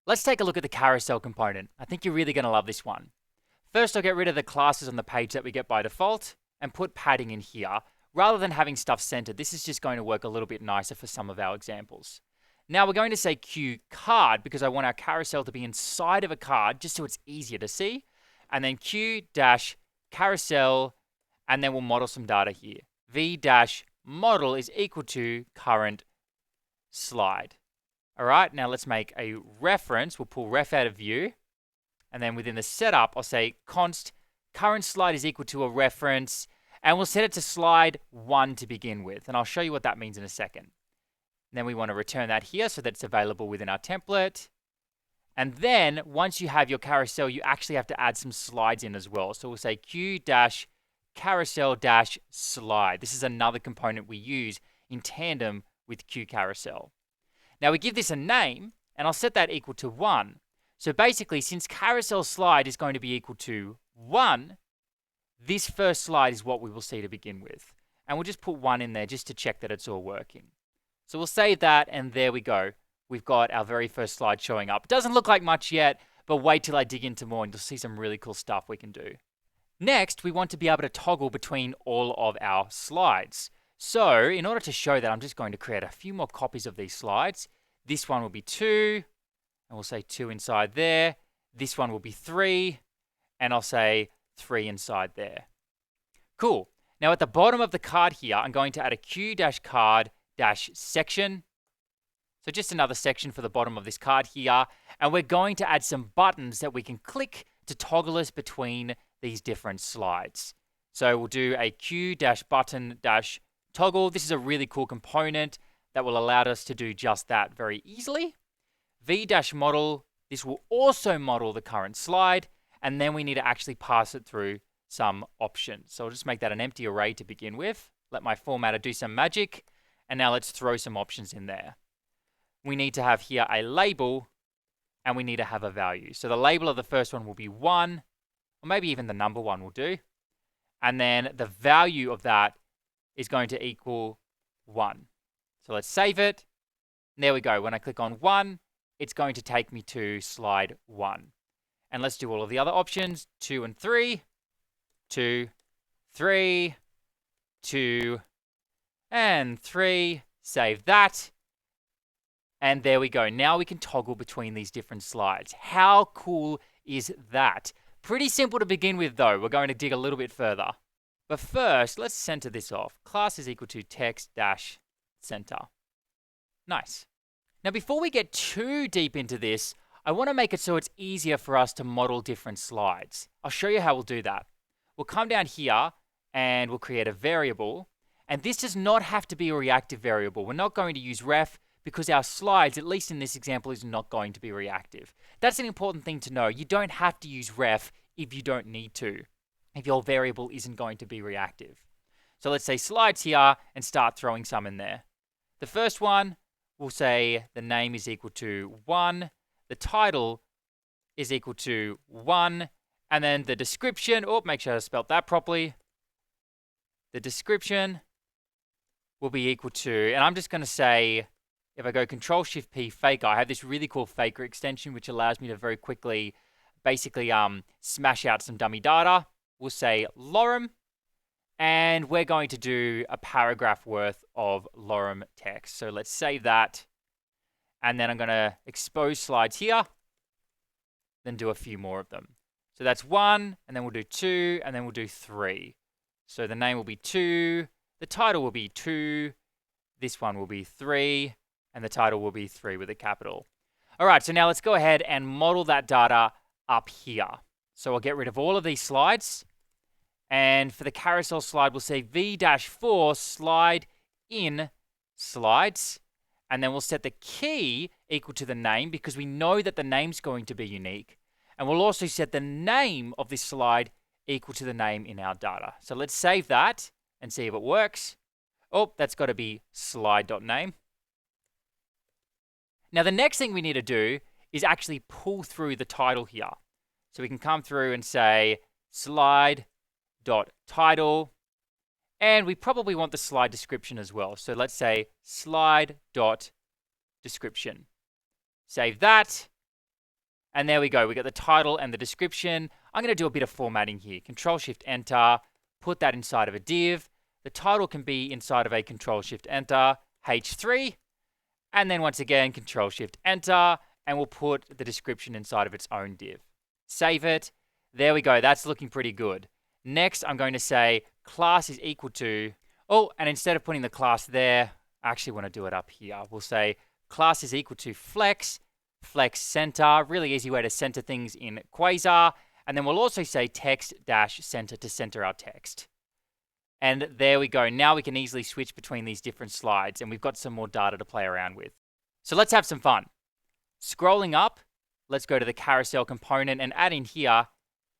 Let's take a look at the carousel component. I think you're really going to love this one. First, I'll get rid of the classes on the page that we get by default and put padding in here. Rather than having stuff centered, this is just going to work a little bit nicer for some of our examples. Now we're going to say QCard because I want our carousel to be inside of a card just so it's easier to see. And then Q-carousel, and then we'll model some data here. V-model is equal to current slide. All right, now let's make a reference. We'll pull ref out of view. And then within the setup, I'll say const current slide is equal to a reference. And we'll set it to slide 1 to begin with. And I'll show you what that means in a second. And then we want to return that here so that it's available within our template. And then once you have your carousel, you actually have to add some slides in as well. So we'll say Q-carousel-slide. This is another component we use in tandem with QCarousel. Now we give this a name, and I'll set that equal to 1. So basically, since carousel slide is going to be equal to 1, this first slide is what we will see to begin with. And we'll just put 1 in there just to check that it's all working. So we'll save that, and there we go. We've got our very first slide showing up. Doesn't look like much yet, but wait till I dig into more and you'll see some really cool stuff we can do. Next, we want to be able to toggle between all of our slides. So in order to show that, I'm just going to create a few more copies of these slides. This one will be 2, and we'll say 2 inside there. This one will be 3, and I'll say 3 inside there. Cool. Now at the bottom of the card here, I'm going to add a Q-card-section. So just another section for the bottom of this card here. And we're going to add some buttons that we can click to toggle us between these different slides. So we'll do a Q-button-toggle. This is a really cool component that will allow us to do just that very easily. V-model, this will also model the current slide, and then we need to actually pass it through some options. So I'll just make that an empty array to begin with. Let my formatter do some magic, and now let's throw some options in there. We need to have here a label, and we need to have a value. So the label of the first one will be 1, or maybe even the number 1 will do. And then the value of that is going to equal 1. So let's save it. And there we go. When I click on 1, it's going to take me to slide 1. And let's do all of the other options. 2 and 3, 2, 3, 2, and 3. Save that. And there we go. Now we can toggle between these different slides. How cool is that? Pretty simple to begin with, though. We're going to dig a little bit further. But first, let's center this off. Class is equal to text-center. Nice. Now, before we get too deep into this, I want to make it so it's easier for us to model different slides. I'll show you how we'll do that. We'll come down here and we'll create a variable. And this does not have to be a reactive variable. We're not going to use ref because our slides, at least in this example, is not going to be reactive. That's an important thing to know. You don't have to use ref if you don't need to, if your variable isn't going to be reactive. So let's say slides here and start throwing some in there. The first one, we'll say the name is equal to 1. The title is equal to 1. And then the description, make sure I spelled that properly. The description will be equal to, and I'm just going to say, if I go Control-Shift-P Faker, I have this really cool Faker extension which allows me to very quickly basically smash out some dummy data. We'll say lorem, and we're going to do a paragraph worth of lorem text. So let's save that, and then I'm going to expose slides here, then do a few more of them. So that's 1, and then we'll do 2, and then we'll do 3. So the name will be 2, the title will be 2, this one will be 3, and the title will be 3 with a capital. All right, so now let's go ahead and model that data up here. So I'll get rid of all of these slides. And for the carousel slide, we'll say V-4 slide in slides. And then we'll set the key equal to the name because we know that the name's going to be unique. And we'll also set the name of this slide equal to the name in our data. So let's save that and see if it works. That's got to be slide.name. Now, the next thing we need to do is actually pull through the title here. So we can come through and say slide.title, and we probably want the slide description as well. So let's say slide.description. Save that, And there we go. We got the title and the description. I'm going to do a bit of formatting here. Control-Shift-Enter, put that inside of a div. The title can be inside of a Control-Shift-Enter, H3. And then once again, Control-Shift-Enter, and we'll put the description inside of its own div. Save it. There we go. That's looking pretty good. Next, I'm going to say class is equal to, and instead of putting the class there, I actually want to do it up here. We'll say class is equal to flex center, really easy way to center things in Quasar. And then we'll also say text-center to center our text. And there we go. Now we can easily switch between these different slides, and we've got some more data to play around with. So let's have some fun. Scrolling up, let's go to the carousel component and add in here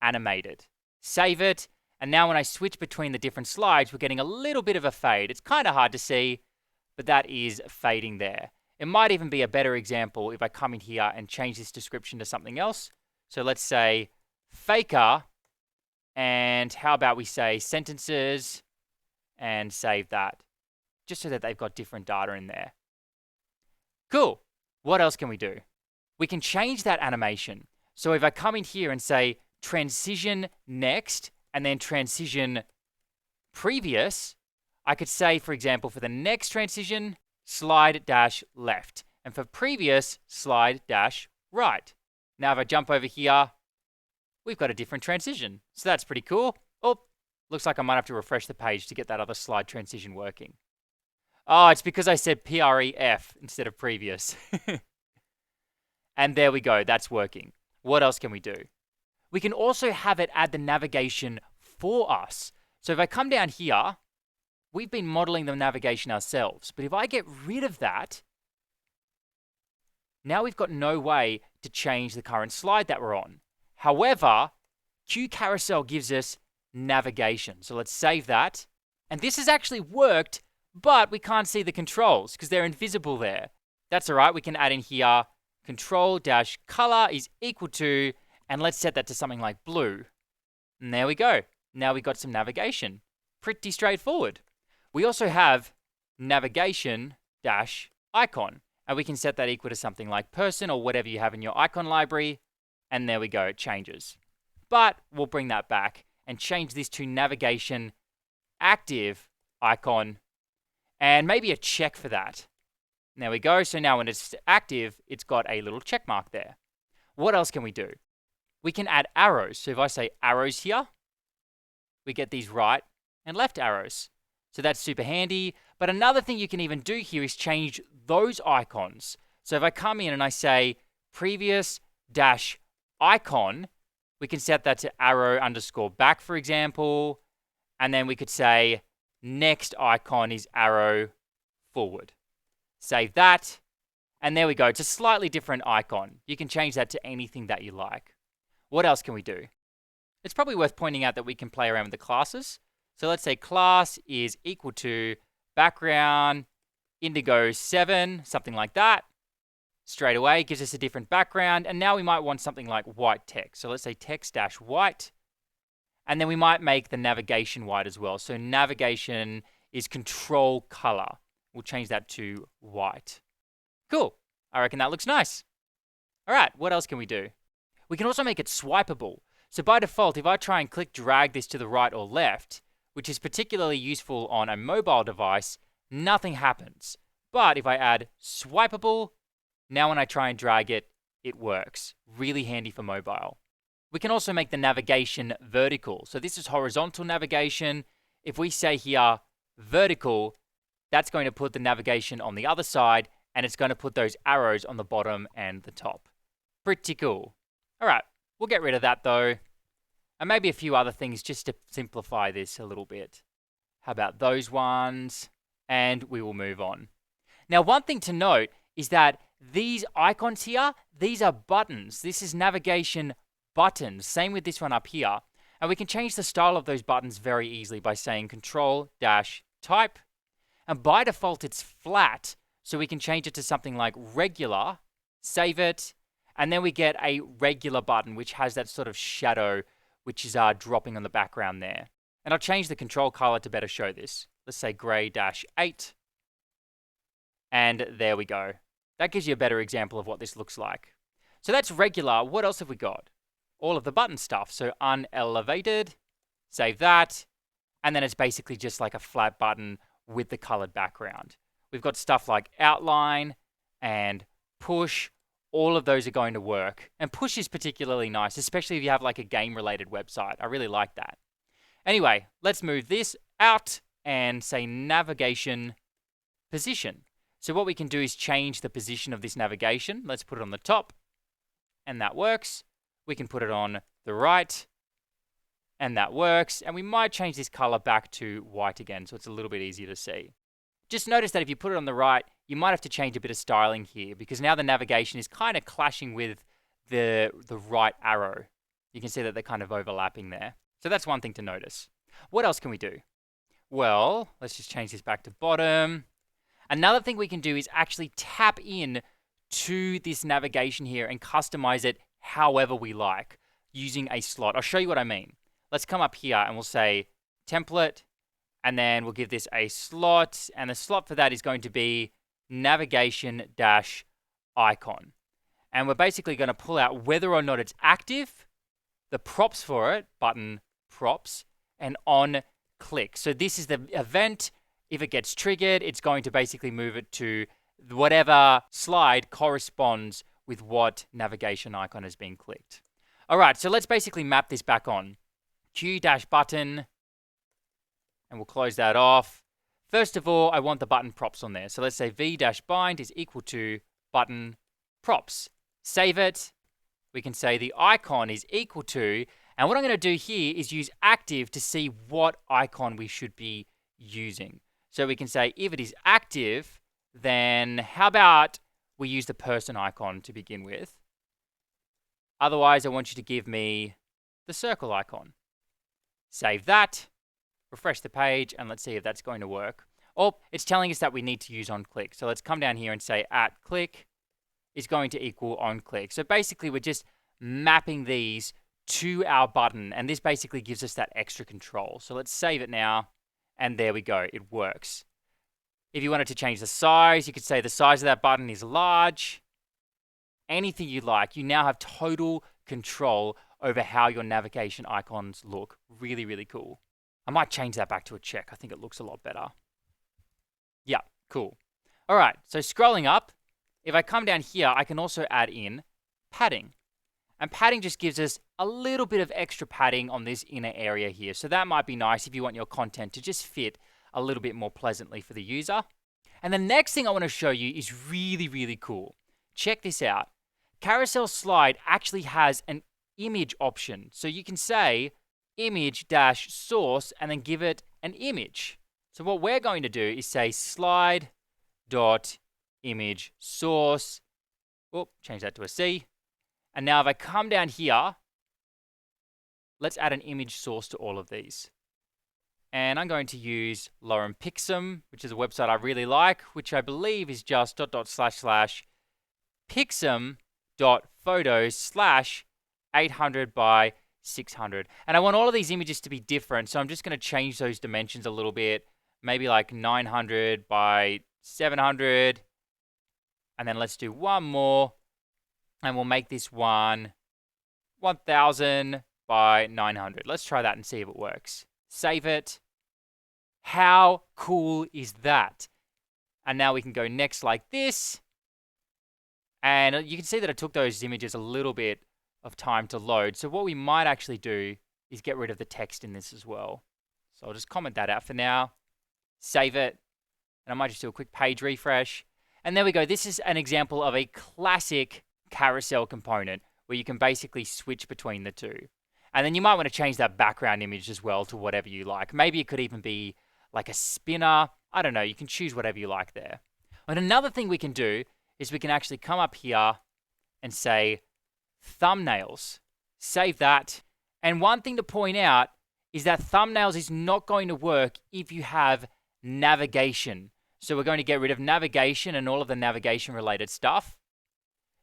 animated. Save it. And now when I switch between the different slides, we're getting a little bit of a fade. It's kind of hard to see, but that is fading there. It might even be a better example if I come in here and change this description to something else. So let's say faker, and how about we say sentences, and save that, just so that they've got different data in there. Cool. What else can we do? We can change that animation. So if I come in here and say transition next, and then transition previous, I could say, for example, for the next transition, slide dash left, and for previous, slide dash right. Now if I jump over here, we've got a different transition. So that's pretty cool. Looks like I might have to refresh the page to get that other slide transition working. Oh, it's because I said PREF instead of previous. And there we go, that's working. What else can we do? We can also have it add the navigation for us. So if I come down here, we've been modeling the navigation ourselves. But if I get rid of that, now we've got no way to change the current slide that we're on. However, QCarousel gives us navigation. So let's save that. And this has actually worked, but we can't see the controls because they're invisible there. That's all right. We can add in here control-color is equal to, and let's set that to something like blue. And there we go. Now we've got some navigation. Pretty straightforward. We also have navigation-icon, and we can set that equal to something like person or whatever you have in your icon library. And there we go, it changes. But we'll bring that back and change this to navigation active icon, and maybe a check for that. There we go. So now when it's active, it's got a little check mark there. What else can we do? We can add arrows. So if I say arrows here, we get these right and left arrows. So that's super handy. But another thing you can even do here is change those icons. So if I come in and I say previous dash icon, we can set that to arrow underscore back, for example. And then we could say next icon is arrow forward. Save that. And there we go. It's a slightly different icon. You can change that to anything that you like. What else can we do? It's probably worth pointing out that we can play around with the classes. So let's say class is equal to background indigo 7, something like that. Straight away, it gives us a different background. And now we might want something like white text. So let's say text-white. And then we might make the navigation white as well. So navigation is control color. We'll change that to white. Cool. I reckon that looks nice. All right, what else can we do? We can also make it swipeable. So by default, if I try and click drag this to the right or left, which is particularly useful on a mobile device, nothing happens. But if I add swipeable, now when I try and drag it, it works. Really handy for mobile. We can also make the navigation vertical. So this is horizontal navigation. If we say here vertical, that's going to put the navigation on the other side, and it's going to put those arrows on the bottom and the top. Pretty cool. All right, we'll get rid of that though. And maybe a few other things just to simplify this a little bit. How about those ones? And we will move on. Now, one thing to note is that these icons here, these are buttons. This is navigation buttons. Same with this one up here. And we can change the style of those buttons very easily by saying Control-Type. And by default, it's flat. So we can change it to something like regular, save it, and then we get a regular button, which has that sort of shadow, which is dropping on the background there. And I'll change the control color to better show this. Let's say gray-8. And there we go. That gives you a better example of what this looks like. So that's regular. What else have we got? All of the button stuff. So unelevated, save that. And then it's basically just like a flat button with the colored background. We've got stuff like outline and push. All of those are going to work. And push is particularly nice, especially if you have like a game-related website. I really like that. Anyway, let's move this out and say navigation position. So what we can do is change the position of this navigation. Let's put it on the top, and that works. We can put it on the right, and that works. And we might change this color back to white again, so it's a little bit easier to see. Just notice that if you put it on the right, you might have to change a bit of styling here, because now the navigation is kind of clashing with the right arrow. You can see that they're kind of overlapping there. So that's one thing to notice. What else can we do? Well, let's just change this back to bottom. Another thing we can do is actually tap in to this navigation here and customize it however we like using a slot. I'll show you what I mean. Let's come up here and we'll say template, and then we'll give this a slot, and the slot for that is going to be navigation-icon. And we're basically going to pull out whether or not it's active, the props for it, button props, and on click. So this is the event. If it gets triggered, it's going to basically move it to whatever slide corresponds with what navigation icon has been clicked. All right, so let's basically map this back on. Q-button, and we'll close that off. First of all, I want the button props on there. So let's say v-bind is equal to button props. Save it. We can say the icon is equal to, and what I'm going to do here is use active to see what icon we should be using. So we can say if it is active, then how about we use the person icon to begin with? Otherwise, I want you to give me the circle icon. Save that, refresh the page, and let's see if that's going to work. Oh, it's telling us that we need to use onClick. So let's come down here and say @click is going to equal onClick. So basically, we're just mapping these to our button, and this basically gives us that extra control. So let's save it now, and there we go, it works. If you wanted to change the size, you could say the size of that button is large. Anything you like. You now have total control over how your navigation icons look. Really, really cool. I might change that back to a check. I think it looks a lot better. Yeah, cool. All right, so scrolling up, if I come down here, I can also add in padding. And padding just gives us a little bit of extra padding on this inner area here. So that might be nice if you want your content to just fit a little bit more pleasantly for the user. And the next thing I want to show you is really, really cool. Check this out. Carousel Slide actually has an image option. So you can say image-source and then give it an image. So what we're going to do is say slide.imageSource. Oh, change that to a C. And now if I come down here, let's add an image source to all of these. And I'm going to use Lorem Pixum, which is a website I really like, which I believe is just //pixum.photos/800 by 600. And I want all of these images to be different, so I'm just going to change those dimensions a little bit, maybe like 900 by 700. And then let's do one more, and we'll make this one 1000 by 900. Let's try that and see if it works. Save it. How cool is that? And now we can go next like this. And you can see that it took those images a little bit of time to load. So what we might actually do is get rid of the text in this as well. So I'll just comment that out for now. Save it. And I might just do a quick page refresh. And there we go. This is an example of a classic carousel component where you can basically switch between the two. And then you might want to change that background image as well to whatever you like. Maybe it could even be like a spinner. I don't know. You can choose whatever you like there. And another thing we can do is we can actually come up here and say thumbnails. Save that. And one thing to point out is that thumbnails is not going to work if you have navigation. So we're going to get rid of navigation and all of the navigation related stuff,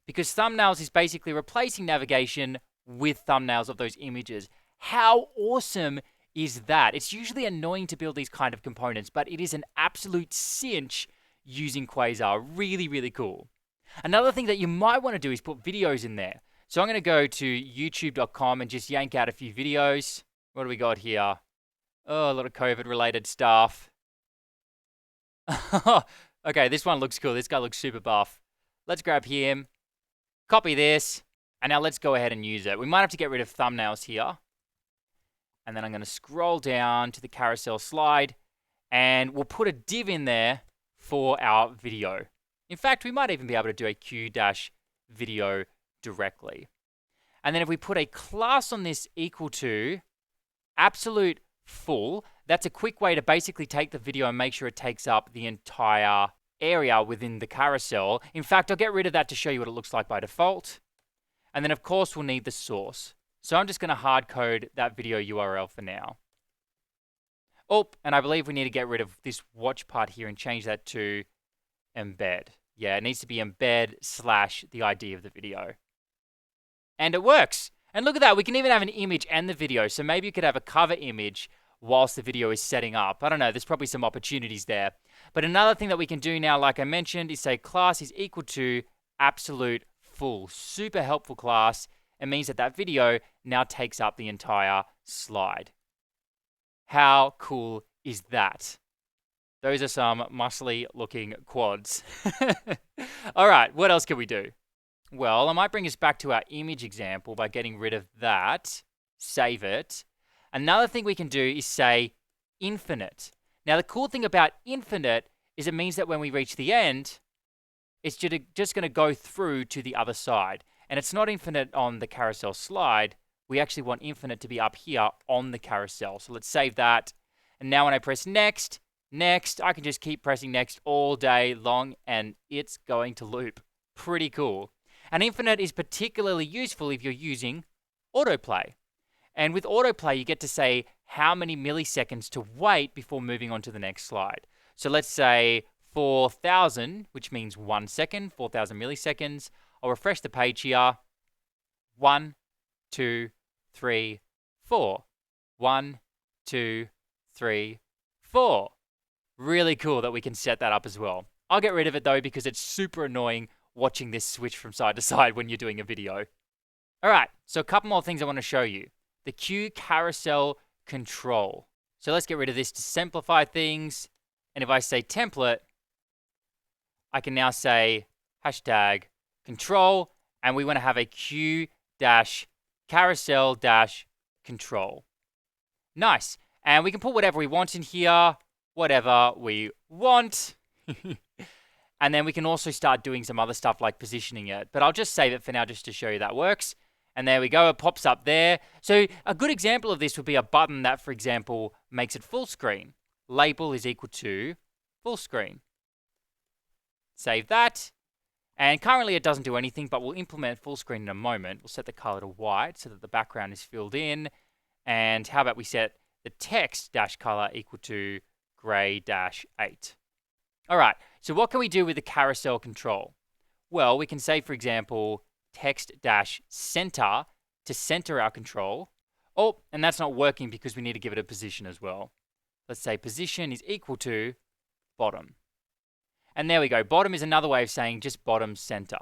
because thumbnails is basically replacing navigation with thumbnails of those images. How awesome is that? It's usually annoying to build these kind of components, but it is an absolute cinch using Quasar. Really, really cool. Another thing that you might want to do is put videos in there. So I'm going to go to youtube.com and just yank out a few videos. What do we got here? Oh, a lot of COVID-related stuff. Okay, this one looks cool. This guy looks super buff. Let's grab him, copy this, and now let's go ahead and use it. We might have to get rid of thumbnails here. And then I'm going to scroll down to the carousel slide, and we'll put a div in there for our video. In fact, we might even be able to do a Q-video directly. And then if we put a class on this equal to absolute full, that's a quick way to basically take the video and make sure it takes up the entire area within the carousel. In fact, I'll get rid of that to show you what it looks like by default. And then of course we'll need the source. So I'm just going to hard code that video URL for now. Oh, and I believe we need to get rid of this watch part here and change that to embed. Yeah, it needs to be embed / the ID of the video. And it works. And look at that, we can even have an image and the video. So maybe you could have a cover image whilst the video is setting up. I don't know, there's probably some opportunities there. But another thing that we can do now, like I mentioned, is say class is equal to absolute full. Super helpful class. It means that that video now takes up the entire slide. How cool is that? Those are some muscly looking quads. All right, what else can we do? Well, I might bring us back to our image example by getting rid of that, save it. Another thing we can do is say infinite. Now, the cool thing about infinite is it means that when we reach the end, it's just going to go through to the other side. And it's not infinite on the carousel slide. We actually want infinite to be up here on the carousel. So let's save that. And now when I press next, I can just keep pressing next all day long, and it's going to loop. Pretty cool. And infinite is particularly useful if you're using autoplay. And with autoplay, you get to say how many milliseconds to wait before moving on to the next slide. So let's say 4,000, which means 1 second, 4,000 milliseconds. I'll refresh the page here. 1, 2, 3, 4. 1, 2, 3, 4. Really cool that we can set that up as well. I'll get rid of it though because it's super annoying watching this switch from side to side when you're doing a video. All right, so a couple more things I want to show you. The QCarousel control. So let's get rid of this to simplify things. And if I say template, I can now say hashtag control, and we want to have a Q-carousel-control. Nice. And we can put whatever we want in here, whatever we want. And then we can also start doing some other stuff like positioning it. But I'll just save it for now just to show you that works. And there we go, it pops up there. So a good example of this would be a button that, for example, makes it full screen. Label is equal to full screen. Save that. And currently it doesn't do anything, but we'll implement full screen in a moment. We'll set the color to white so that the background is filled in. And how about we set the text dash color equal to gray dash 8. All right, so what can we do with the carousel control? Well, we can say, for example, text dash center to center our control. Oh, and that's not working because we need to give it a position as well. Let's say position is equal to bottom. And there we go. Bottom is another way of saying just bottom center.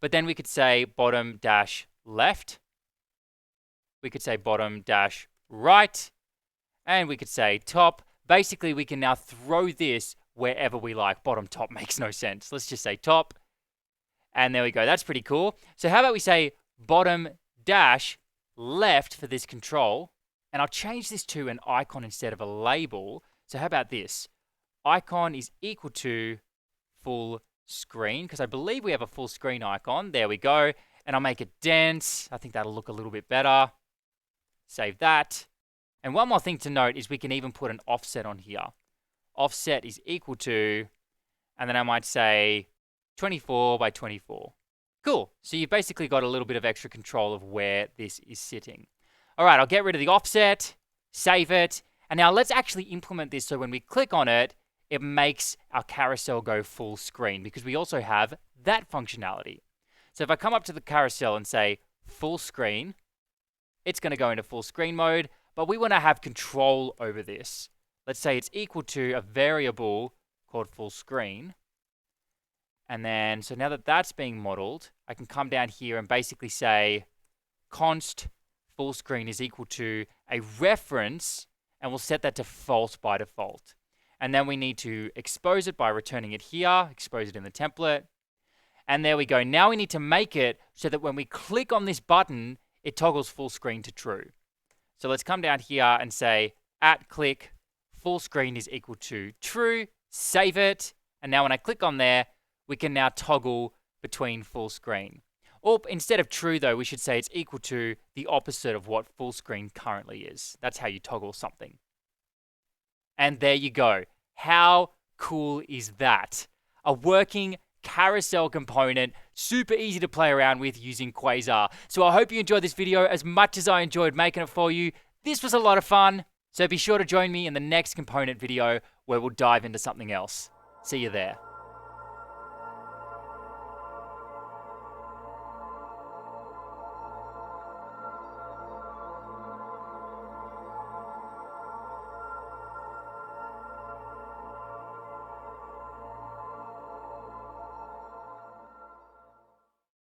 But then we could say bottom dash left. We could say bottom dash right. And we could say top. Basically, we can now throw this wherever we like. Bottom, top makes no sense. Let's just say top. And there we go. That's pretty cool. So how about we say bottom dash left for this control. And I'll change this to an icon instead of a label. So how about this? Icon is equal to full screen, because I believe we have a full screen icon. There we go. And I'll make it dense. I think that'll look a little bit better. Save that. And one more thing to note is we can even put an offset on here. Offset is equal to, and then I might say 24 by 24. Cool. So you've basically got a little bit of extra control of where this is sitting. All right, I'll get rid of the offset, save it, and now let's actually implement this so when we click on it, it makes our carousel go full screen because we also have that functionality. So if I come up to the carousel and say full screen, it's going to go into full screen mode, but we want to have control over this. Let's say it's equal to a variable called full screen. And then, so now that that's being modeled, I can come down here and basically say const full screen is equal to a reference, and we'll set that to false by default. And then we need to expose it by returning it here, expose it in the template. And there we go. Now we need to make it so that when we click on this button, it toggles full screen to true. So let's come down here and say @click full screen is equal to true, save it. And now when I click on there, we can now toggle between full screen. Or instead of true though, we should say it's equal to the opposite of what full screen currently is. That's how you toggle something. And there you go. How cool is that? A working carousel component, super easy to play around with using Quasar. So I hope you enjoyed this video as much as I enjoyed making it for you. This was a lot of fun. So be sure to join me in the next component video where we'll dive into something else. See you there.